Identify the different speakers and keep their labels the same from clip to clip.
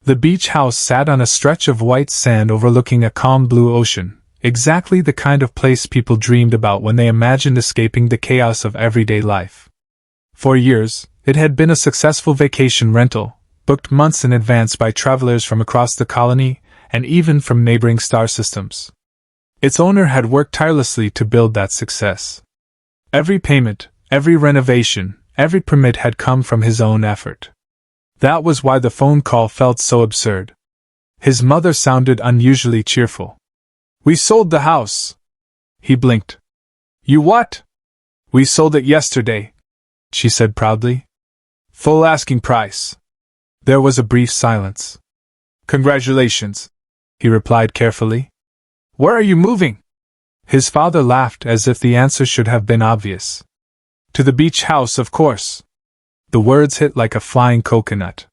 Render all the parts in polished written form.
Speaker 1: The beach house sat on a stretch of white sand overlooking a calm blue ocean, exactly the kind of place people dreamed about when they imagined escaping the chaos of everyday life. For years, it had been a successful vacation rental, booked months in advance by travelers from across the colony and even from neighboring star systems. Its owner had worked tirelessly to build that success. Every payment, every renovation, every permit had come from his own effort. That was why the phone call felt so absurd. His mother sounded unusually cheerful. "We sold the house." He blinked. "You what?" "We sold it yesterday," she said proudly. "Full asking price." There was a brief silence. "Congratulations," he replied carefully. "Where are you moving?" His father laughed as if the answer should have been obvious. "To the beach house, of course." The words hit like a flying coconut.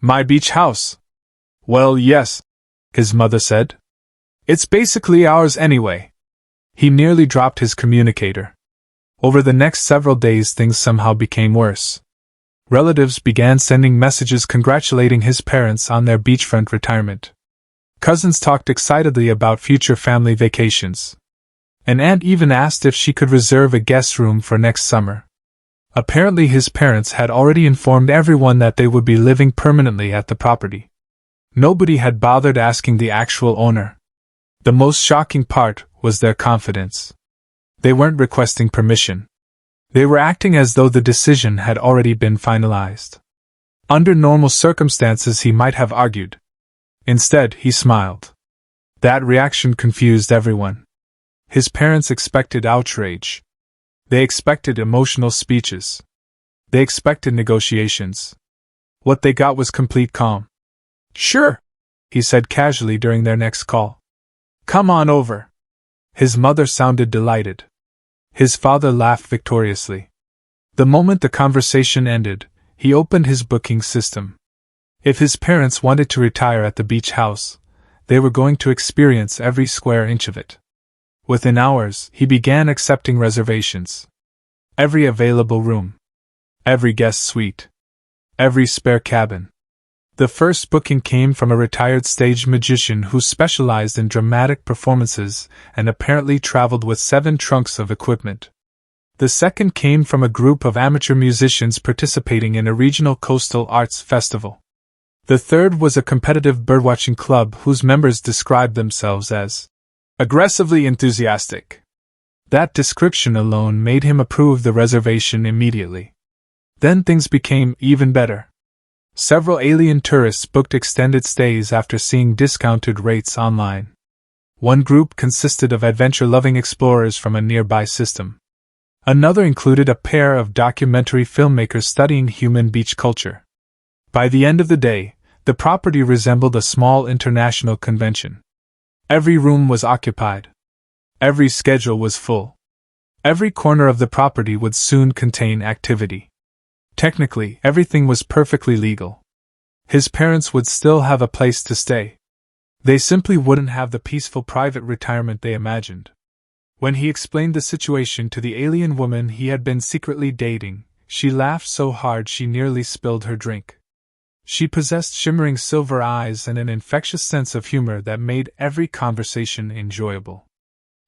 Speaker 1: "My beach house?" "Well, yes," his mother said. "It's basically ours anyway." He nearly dropped his communicator. Over the next several days, things somehow became worse. Relatives began sending messages congratulating his parents on their beachfront retirement. Cousins talked excitedly about future family vacations. An aunt even asked if she could reserve a guest room for next summer. Apparently his parents had already informed everyone that they would be living permanently at the property. Nobody had bothered asking the actual owner. The most shocking part was their confidence. They weren't requesting permission. They were acting as though the decision had already been finalized. Under normal circumstances he might have argued. Instead, he smiled. That reaction confused everyone. His parents expected outrage. They expected emotional speeches. They expected negotiations. What they got was complete calm. "Sure," he said casually during their next call. "Come on over." His mother sounded delighted. His father laughed victoriously. The moment the conversation ended, he opened his booking system. If his parents wanted to retire at the beach house, they were going to experience every square inch of it. Within hours, he began accepting reservations. Every available room. Every guest suite. Every spare cabin. The first booking came from a retired stage magician who specialized in dramatic performances and apparently traveled with 7 trunks of equipment. The second came from a group of amateur musicians participating in a regional coastal arts festival. The third was a competitive birdwatching club whose members described themselves as aggressively enthusiastic. That description alone made him approve the reservation immediately. Then things became even better. Several alien tourists booked extended stays after seeing discounted rates online. One group consisted of adventure-loving explorers from a nearby system. Another included a pair of documentary filmmakers studying human beach culture. By the end of the day, the property resembled a small international convention. Every room was occupied. Every schedule was full. Every corner of the property would soon contain activity. Technically, everything was perfectly legal. His parents would still have a place to stay. They simply wouldn't have the peaceful private retirement they imagined. When he explained the situation to the alien woman he had been secretly dating, she laughed so hard she nearly spilled her drink. She possessed shimmering silver eyes and an infectious sense of humor that made every conversation enjoyable.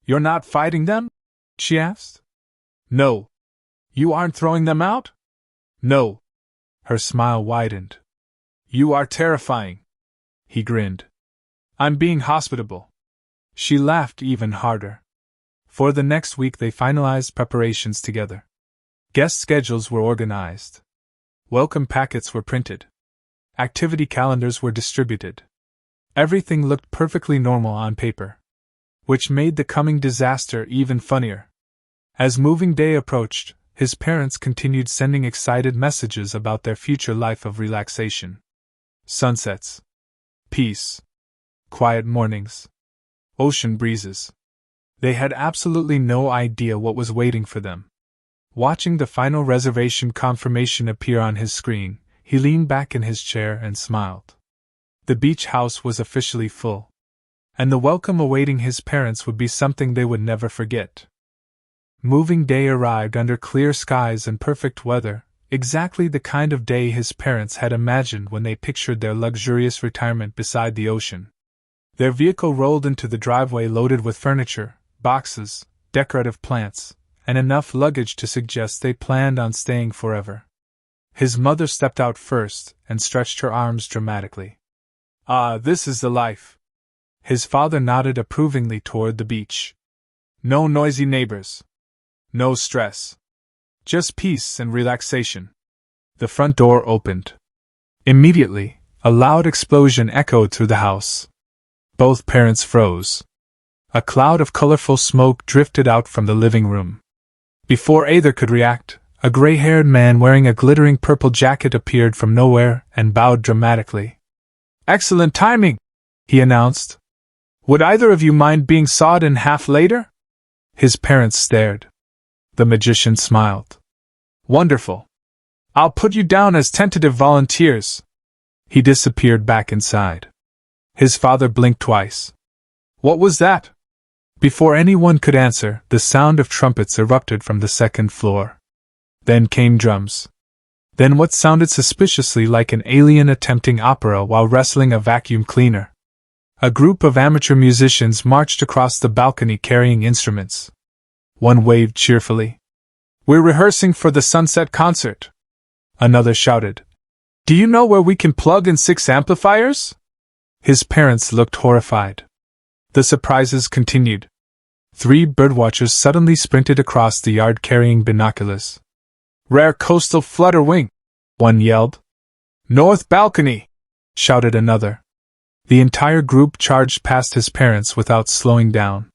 Speaker 1: "You're not fighting them?" she asked. "No." "You aren't throwing them out?" "No." Her smile widened. "You are terrifying." He grinned. "I'm being hospitable." She laughed even harder. For the next week they finalized preparations together. Guest schedules were organized. Welcome packets were printed. Activity calendars were distributed. Everything looked perfectly normal on paper, which made the coming disaster even funnier. As moving day approached, his parents continued sending excited messages about their future life of relaxation. Sunsets. Peace. Quiet mornings. Ocean breezes. They had absolutely no idea what was waiting for them. Watching the final reservation confirmation appear on his screen, he leaned back in his chair and smiled. The beach house was officially full. And the welcome awaiting his parents would be something they would never forget. Moving day arrived under clear skies and perfect weather, exactly the kind of day his parents had imagined when they pictured their luxurious retirement beside the ocean. Their vehicle rolled into the driveway loaded with furniture, boxes, decorative plants, and enough luggage to suggest they planned on staying forever. His mother stepped out first and stretched her arms dramatically. "Ah, this is the life." His father nodded approvingly toward the beach. "No noisy neighbors. No stress. Just peace and relaxation." The front door opened. Immediately, a loud explosion echoed through the house. Both parents froze. A cloud of colorful smoke drifted out from the living room. Before either could react, a gray-haired man wearing a glittering purple jacket appeared from nowhere and bowed dramatically. "Excellent timing," he announced. "Would either of you mind being sawed in half later?" His parents stared. The magician smiled. "Wonderful. I'll put you down as tentative volunteers." He disappeared back inside. His father blinked twice. "What was that?" Before anyone could answer, the sound of trumpets erupted from the second floor. Then came drums. Then what sounded suspiciously like an alien attempting opera while wrestling a vacuum cleaner. A group of amateur musicians marched across the balcony carrying instruments. One waved cheerfully. "We're rehearsing for the sunset concert." Another shouted, "Do you know where we can plug in 6 amplifiers?" His parents looked horrified. The surprises continued. 3 birdwatchers suddenly sprinted across the yard carrying binoculars. "Rare coastal flutter wing," one yelled. "North balcony," shouted another. The entire group charged past his parents without slowing down.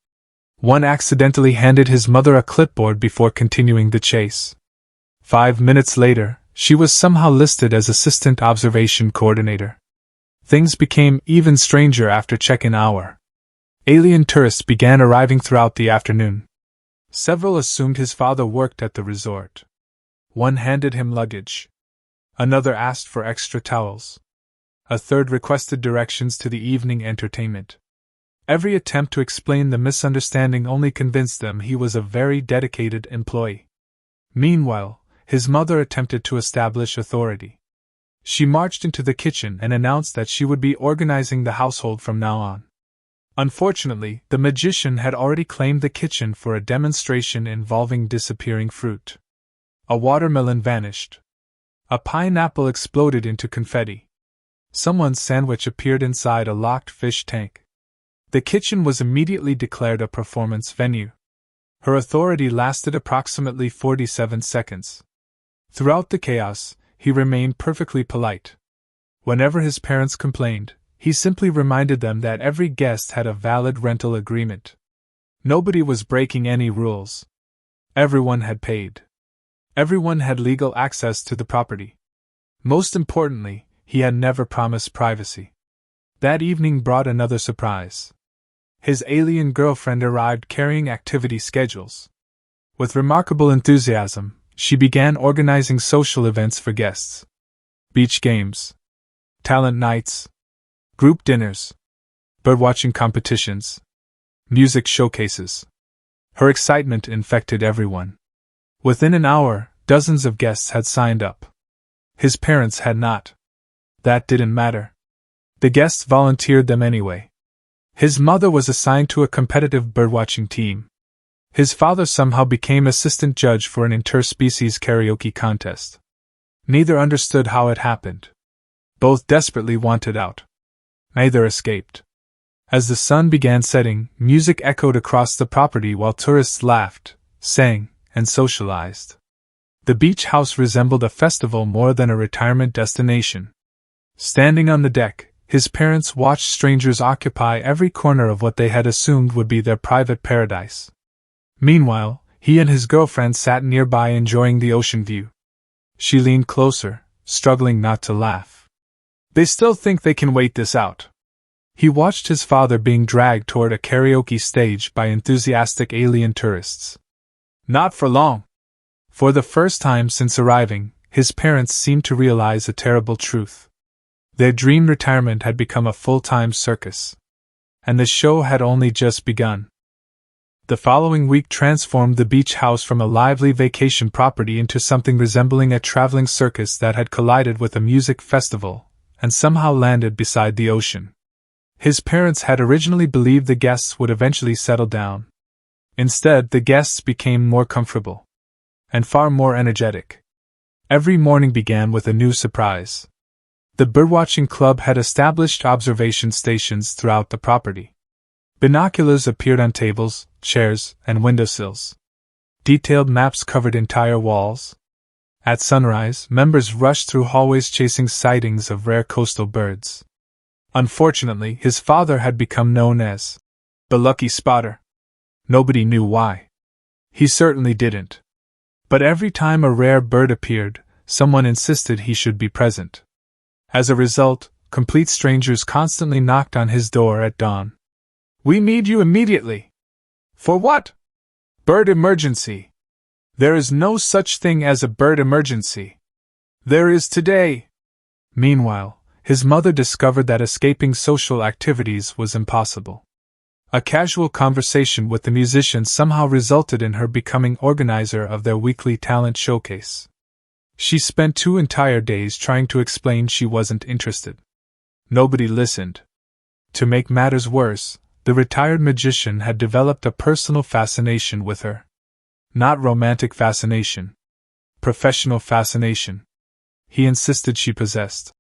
Speaker 1: One accidentally handed his mother a clipboard before continuing the chase. 5 minutes later, she was somehow listed as Assistant Observation Coordinator. Things became even stranger after check-in hour. Alien tourists began arriving throughout the afternoon. Several assumed his father worked at the resort. One handed him luggage. Another asked for extra towels. A third requested directions to the evening entertainment. Every attempt to explain the misunderstanding only convinced them he was a very dedicated employee. Meanwhile, his mother attempted to establish authority. She marched into the kitchen and announced that she would be organizing the household from now on. Unfortunately, the magician had already claimed the kitchen for a demonstration involving disappearing fruit. A watermelon vanished. A pineapple exploded into confetti. Someone's sandwich appeared inside a locked fish tank. The kitchen was immediately declared a performance venue. Her authority lasted approximately 47 seconds. Throughout the chaos, he remained perfectly polite. Whenever his parents complained, he simply reminded them that every guest had a valid rental agreement. Nobody was breaking any rules. Everyone had paid. Everyone had legal access to the property. Most importantly, he had never promised privacy. That evening brought another surprise. His alien girlfriend arrived carrying activity schedules. With remarkable enthusiasm, she began organizing social events for guests. Beach games, talent nights, group dinners, birdwatching competitions, music showcases. Her excitement infected everyone. Within an hour, dozens of guests had signed up. His parents had not. That didn't matter. The guests volunteered them anyway. His mother was assigned to a competitive birdwatching team. His father somehow became assistant judge for an interspecies karaoke contest. Neither understood how it happened. Both desperately wanted out. Neither escaped. As the sun began setting, music echoed across the property while tourists laughed, sang, and socialized. The beach house resembled a festival more than a retirement destination. Standing on the deck, his parents watched strangers occupy every corner of what they had assumed would be their private paradise. Meanwhile, he and his girlfriend sat nearby enjoying the ocean view. She leaned closer, struggling not to laugh. "They still think they can wait this out." He watched his father being dragged toward a karaoke stage by enthusiastic alien tourists. Not for long. For the first time since arriving, his parents seemed to realize a terrible truth. Their dream retirement had become a full-time circus. And the show had only just begun. The following week transformed the beach house from a lively vacation property into something resembling a traveling circus that had collided with a music festival, and somehow landed beside the ocean. His parents had originally believed the guests would eventually settle down. Instead, the guests became more comfortable. And far more energetic. Every morning began with a new surprise. The birdwatching club had established observation stations throughout the property. Binoculars appeared on tables, chairs, and windowsills. Detailed maps covered entire walls. At sunrise, members rushed through hallways chasing sightings of rare coastal birds. Unfortunately, his father had become known as the Lucky Spotter. Nobody knew why. He certainly didn't. But every time a rare bird appeared, someone insisted he should be present. As a result, complete strangers constantly knocked on his door at dawn. "We need you immediately." "For what?" "Bird emergency." "There is no such thing as a bird emergency." "There is today." Meanwhile, his mother discovered that escaping social activities was impossible. A casual conversation with the musicians somehow resulted in her becoming organizer of their weekly talent showcase. She spent 2 entire days trying to explain she wasn't interested. Nobody listened. To make matters worse, the retired magician had developed a personal fascination with her. Not romantic fascination. Professional fascination. He insisted she possessed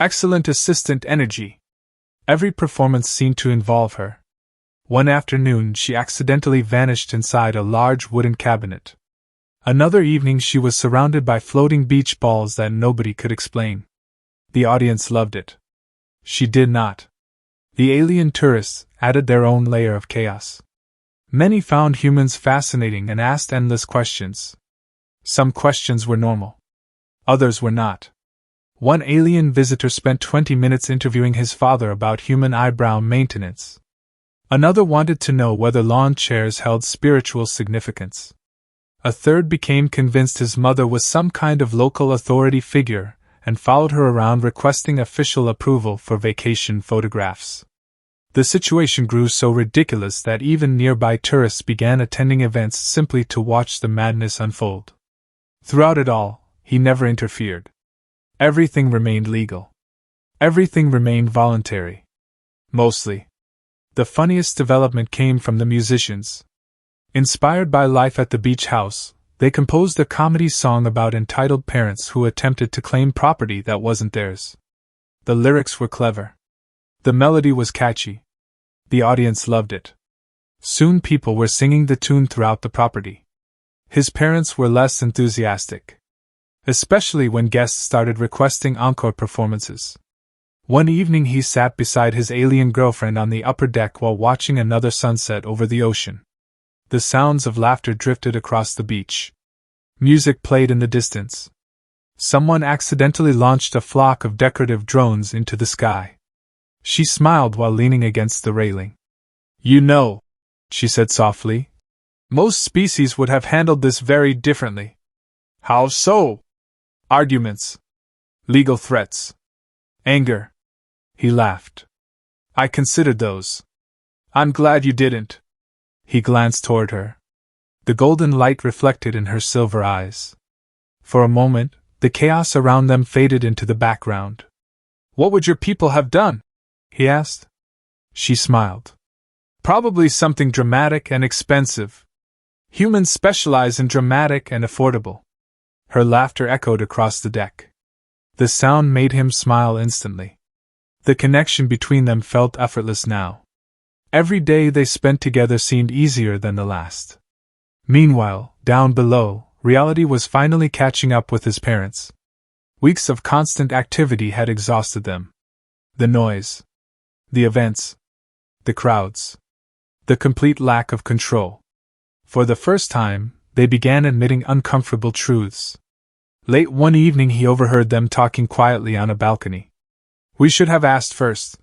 Speaker 1: excellent assistant energy. Every performance seemed to involve her. One afternoon she accidentally vanished inside a large wooden cabinet. Another evening she was surrounded by floating beach balls that nobody could explain. The audience loved it. She did not. The alien tourists added their own layer of chaos. Many found humans fascinating and asked endless questions. Some questions were normal. Others were not. One alien visitor spent 20 minutes interviewing his father about human eyebrow maintenance. Another wanted to know whether lawn chairs held spiritual significance. A third became convinced his mother was some kind of local authority figure, and followed her around requesting official approval for vacation photographs. The situation grew so ridiculous that even nearby tourists began attending events simply to watch the madness unfold. Throughout it all, he never interfered. Everything remained legal. Everything remained voluntary. Mostly. The funniest development came from the musicians. Inspired by life at the beach house, they composed a comedy song about entitled parents who attempted to claim property that wasn't theirs. The lyrics were clever. The melody was catchy. The audience loved it. Soon people were singing the tune throughout the property. His parents were less enthusiastic. Especially when guests started requesting encore performances. One evening he sat beside his alien girlfriend on the upper deck while watching another sunset over the ocean. The sounds of laughter drifted across the beach. Music played in the distance. Someone accidentally launched a flock of decorative drones into the sky. She smiled while leaning against the railing. "You know," she said softly, "most species would have handled this very differently." "How so?" "Arguments. Legal threats. Anger." He laughed. "I considered those. I'm glad you didn't." He glanced toward her. The golden light reflected in her silver eyes. For a moment, the chaos around them faded into the background. "What would your people have done?" he asked. She smiled. "Probably something dramatic and expensive. Humans specialize in dramatic and affordable." Her laughter echoed across the deck. The sound made him smile instantly. The connection between them felt effortless now. Every day they spent together seemed easier than the last. Meanwhile, down below, reality was finally catching up with his parents. Weeks of constant activity had exhausted them. The noise. The events. The crowds. The complete lack of control. For the first time, they began admitting uncomfortable truths. Late one evening he overheard them talking quietly on a balcony. "We should have asked first,"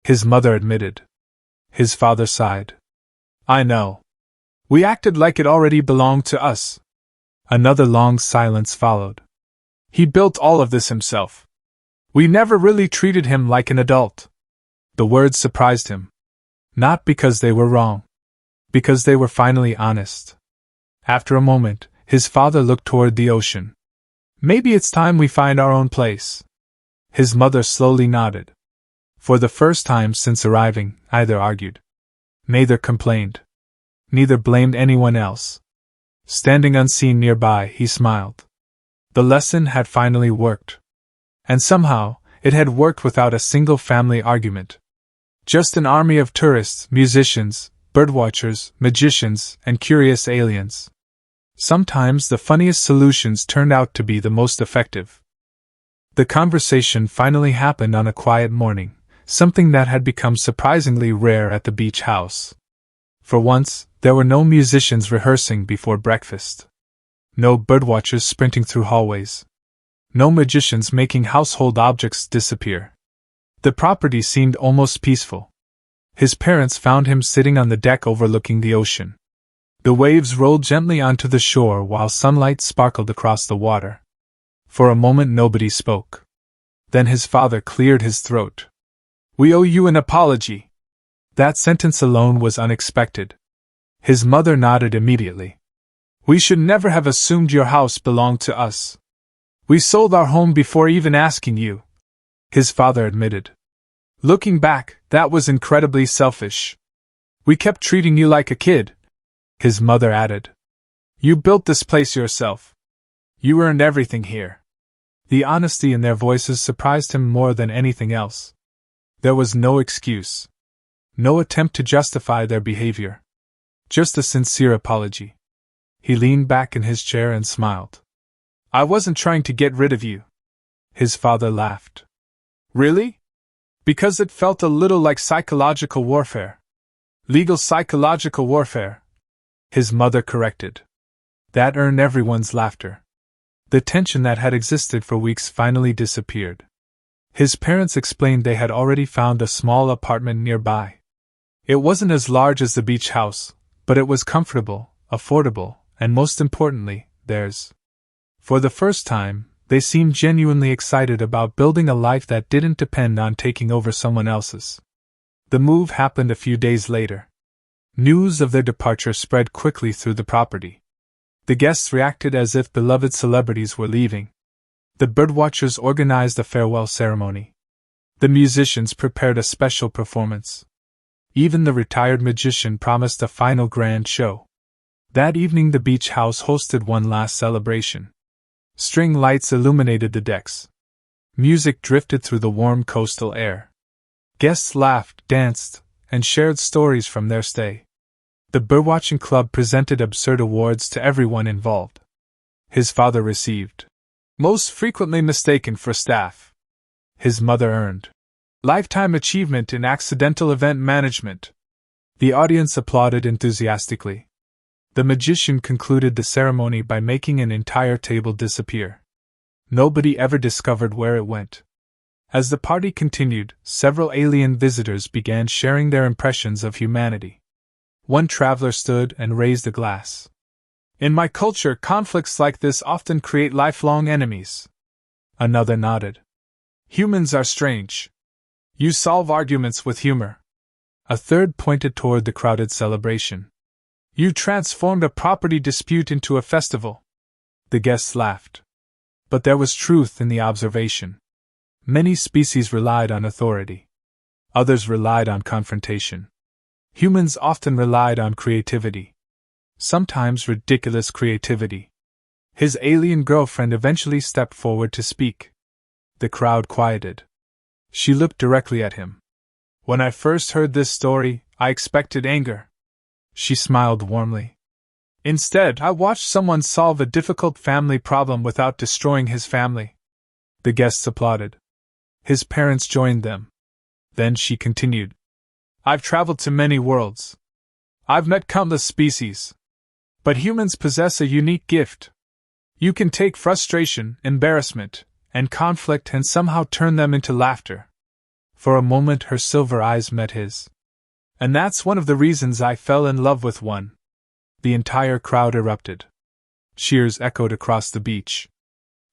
Speaker 1: his mother admitted. His father sighed. "I know. We acted like it already belonged to us." Another long silence followed. "He built all of this himself. We never really treated him like an adult." The words surprised him. Not because they were wrong. Because they were finally honest. After a moment, his father looked toward the ocean. Maybe it's time we find our own place. His mother slowly nodded. For the first time since arriving, neither argued. Neither complained. Neither blamed anyone else. Standing unseen nearby, he smiled. The lesson had finally worked. And somehow, it had worked without a single family argument. Just an army of tourists, musicians, birdwatchers, magicians, and curious aliens. Sometimes the funniest solutions turned out to be the most effective. The conversation finally happened on a quiet morning, something that had become surprisingly rare at the beach house. For once, there were no musicians rehearsing before breakfast. No birdwatchers sprinting through hallways. No magicians making household objects disappear. The property seemed almost peaceful. His parents found him sitting on the deck overlooking the ocean. The waves rolled gently onto the shore while sunlight sparkled across the water. For a moment nobody spoke. Then his father cleared his throat. "We owe you an apology." That sentence alone was unexpected. His mother nodded immediately. "We should never have assumed your house belonged to us. We sold our home before even asking you," his father admitted. "Looking back, that was incredibly selfish. We kept treating you like a kid," his mother added. "You built this place yourself. You earned everything here." The honesty in their voices surprised him more than anything else. There was no excuse. No attempt to justify their behavior. Just a sincere apology. He leaned back in his chair and smiled. "I wasn't trying to get rid of you." His father laughed. "Really? Because it felt a little like psychological warfare." "Legal psychological warfare," his mother corrected. That earned everyone's laughter. The tension that had existed for weeks finally disappeared. His parents explained they had already found a small apartment nearby. It wasn't as large as the beach house, but it was comfortable, affordable, and most importantly, theirs. For the first time, they seemed genuinely excited about building a life that didn't depend on taking over someone else's. The move happened a few days later. News of their departure spread quickly through the property. The guests reacted as if beloved celebrities were leaving. The birdwatchers organized a farewell ceremony. The musicians prepared a special performance. Even the retired magician promised a final grand show. That evening the beach house hosted one last celebration. String lights illuminated the decks. Music drifted through the warm coastal air. Guests laughed, danced, and shared stories from their stay. The birdwatching club presented absurd awards to everyone involved. His father received "Most frequently mistaken for staff." His mother earned "Lifetime Achievement in Accidental Event Management." The audience applauded enthusiastically. The magician concluded the ceremony by making an entire table disappear. Nobody ever discovered where it went. As the party continued, several alien visitors began sharing their impressions of humanity. One traveler stood and raised a glass. "In my culture, conflicts like this often create lifelong enemies." Another nodded. "Humans are strange. You solve arguments with humor." A third pointed toward the crowded celebration. "You transformed a property dispute into a festival." The guests laughed. But there was truth in the observation. Many species relied on authority. Others relied on confrontation. Humans often relied on creativity. Sometimes ridiculous creativity. His alien girlfriend eventually stepped forward to speak. The crowd quieted. She looked directly at him. "When I first heard this story, I expected anger." She smiled warmly. "Instead, I watched someone solve a difficult family problem without destroying his family." The guests applauded. His parents joined them. Then she continued. "I've traveled to many worlds. I've met countless species. But humans possess a unique gift. You can take frustration, embarrassment, and conflict and somehow turn them into laughter." For a moment her silver eyes met his. "And that's one of the reasons I fell in love with one." The entire crowd erupted. Cheers echoed across the beach.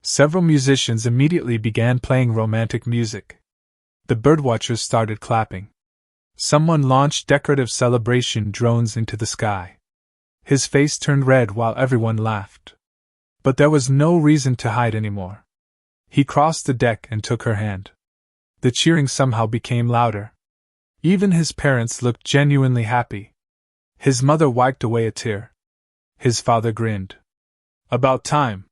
Speaker 1: Several musicians immediately began playing romantic music. The birdwatchers started clapping. Someone launched decorative celebration drones into the sky. His face turned red while everyone laughed. But there was no reason to hide anymore. He crossed the deck and took her hand. The cheering somehow became louder. Even his parents looked genuinely happy. His mother wiped away a tear. His father grinned. About time.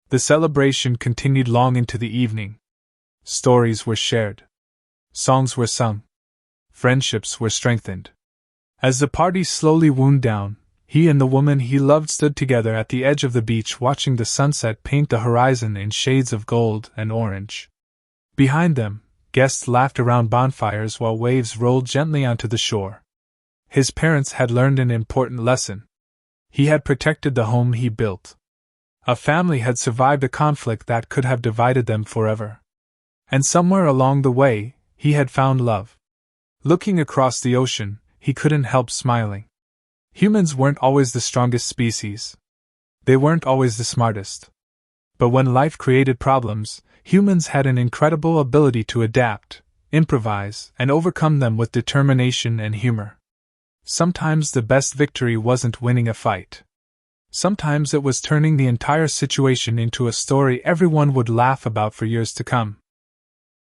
Speaker 1: The celebration continued long into the evening. Stories were shared. Songs were sung. Friendships were strengthened. As the party slowly wound down, he and the woman he loved stood together at the edge of the beach watching the sunset paint the horizon in shades of gold and orange. Behind them, guests laughed around bonfires while waves rolled gently onto the shore. His parents had learned an important lesson. He had protected the home he built. A family had survived a conflict that could have divided them forever. And somewhere along the way, he had found love. Looking across the ocean, he couldn't help smiling. Humans weren't always the strongest species. They weren't always the smartest. But when life created problems, humans had an incredible ability to adapt, improvise, and overcome them with determination and humor. Sometimes the best victory wasn't winning a fight. Sometimes it was turning the entire situation into a story everyone would laugh about for years to come.